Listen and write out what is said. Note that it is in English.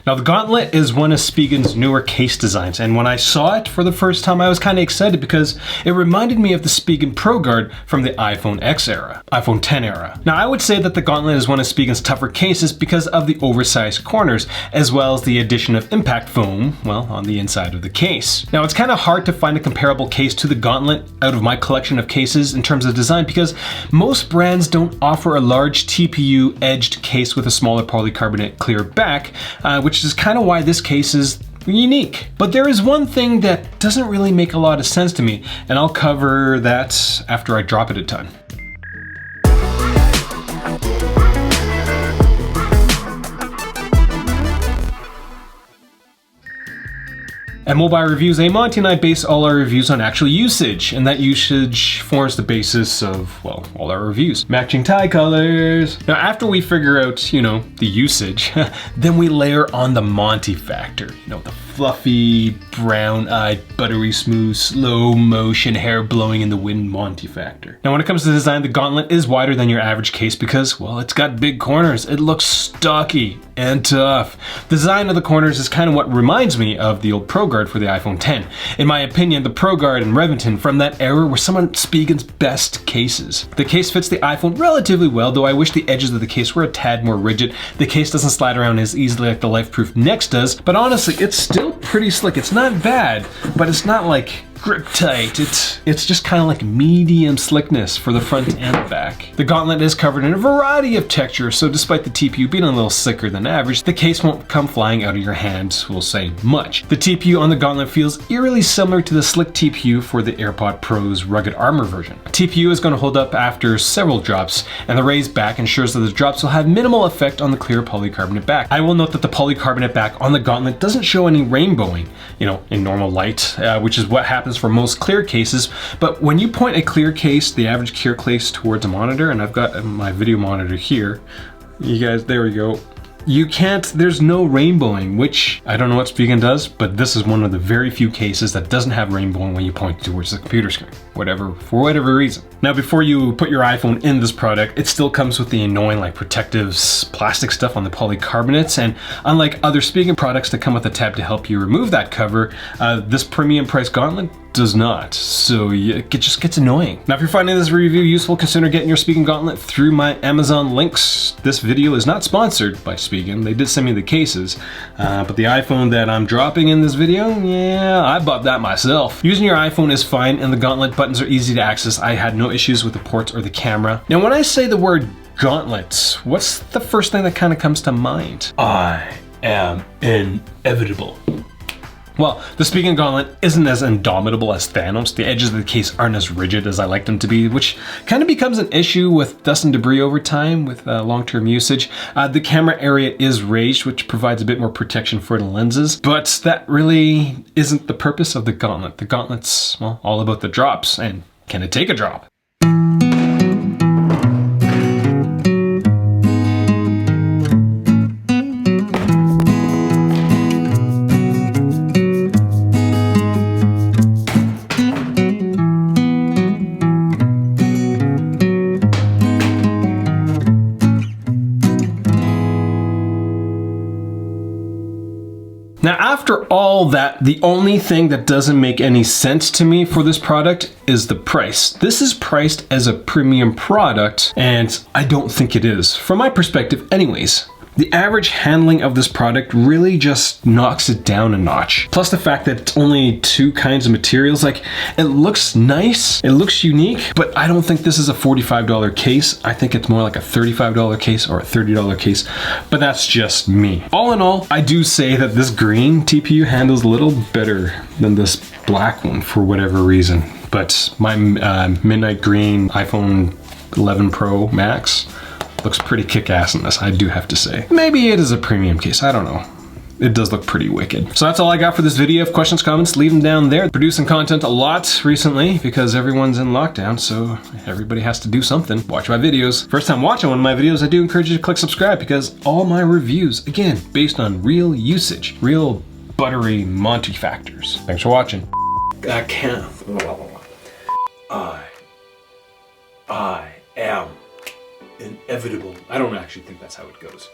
Now the Gauntlet is one of Spigen's newer case designs, and when I saw it for the first time I was kind of excited because it reminded me of the Spigen ProGuard from the iPhone X era, iPhone 10 era. Now I would say that the Gauntlet is one of Spigen's tougher cases because of the oversized corners, as well as the addition of impact foam, well, on the inside of the case. Now it's kind of hard to find a comparable case to the Gauntlet out of my collection of cases in terms of design because most brands don't offer a large TPU edged case with a smaller polycarbonate clear back, which is kind of why this case is unique. But there is one thing that doesn't really make a lot of sense to me, and I'll cover that after I drop it a ton. At MobileReviewsEh, Monty and I base all our reviews on actual usage, and that usage forms the basis of, well, all our reviews. Matching tie colors. Now after we figure out, you know, the usage, then we layer on the Monty factor. You know, the fluffy, brown-eyed, buttery smooth, slow motion, hair blowing in the wind Monty factor. Now when it comes to design, the Gauntlet is wider than your average case because, well, it's got big corners. It looks stocky and tough. The design of the corners is kind of what reminds me of the old ProGuard for the iPhone 10. In my opinion, the ProGuard and Reventon from that era were some of Spigen's best cases. The case fits the iPhone relatively well, though I wish the edges of the case were a tad more rigid. The case doesn't slide around as easily like the LifeProof Next does, but honestly, it's still pretty slick. It's not bad, but it's not like grip tight. It's just kind of like medium slickness for the front and the back. The Gauntlet is covered in a variety of textures, so despite the TPU being a little slicker than average, the case won't come flying out of your hand, we'll say much. The TPU on the Gauntlet feels eerily similar to the slick TPU for the AirPod Pro's rugged armor version. TPU is going to hold up after several drops, and the raised back ensures that the drops will have minimal effect on the clear polycarbonate back. I will note that the polycarbonate back on the Gauntlet doesn't show any rainbowing, you know, in normal light, which is what happens for most clear cases. But when you point a clear case, the average clear case, towards a monitor, and I've got my video monitor here, you guys, there we go. You can't, there's no rainbowing, which I don't know what Spigen does, but this is one of the very few cases that doesn't have rainbowing when you point towards the computer screen, for whatever reason. Now, before you put your iPhone in this product, it still comes with the annoying like protective plastic stuff on the polycarbonates, and unlike other Spigen products that come with a tab to help you remove that cover, this premium price Gauntlet does not, so it just gets annoying. Now if you're finding this review useful, consider getting your Spigen Gauntlet through my Amazon links. This video is not sponsored by Spigen. They did send me the cases, but the iPhone that I'm dropping in this video, yeah, I bought that myself. Using your iPhone is fine, and the Gauntlet buttons are easy to access. I had no issues with the ports or the camera. Now when I say the word Gauntlet, what's the first thing that kind of comes to mind? I am inevitable. Well, the Spigen Gauntlet isn't as indomitable as Thanos. The edges of the case aren't as rigid as I like them to be, which kind of becomes an issue with dust and debris over time with long-term usage. The camera area is raised, which provides a bit more protection for the lenses, but that really isn't the purpose of the Gauntlet. The Gauntlet's, well, all about the drops, and can it take a drop? Now after all that, the only thing that doesn't make any sense to me for this product is the price. This is priced as a premium product, and I don't think it is, from my perspective anyways. The average handling of this product really just knocks it down a notch. Plus the fact that it's only two kinds of materials, like, it looks nice, it looks unique, but I don't think this is a $45 case. I think it's more like a $35 case or a $30 case, but that's just me. All in all, I do say that this green TPU handles a little better than this black one for whatever reason, but my midnight green iPhone 11 Pro Max looks pretty kick-ass in this, I do have to say. Maybe it is a premium case, I don't know. It does look pretty wicked. So that's all I got for this video. If questions, comments, leave them down there. Producing content a lot recently because everyone's in lockdown, so everybody has to do something. Watch my videos. First time watching one of my videos, I do encourage you to click subscribe because all my reviews, again, based on real usage, real buttery Monty factors. Thanks for watching. I can't. I am inevitable. I don't actually think that's how it goes.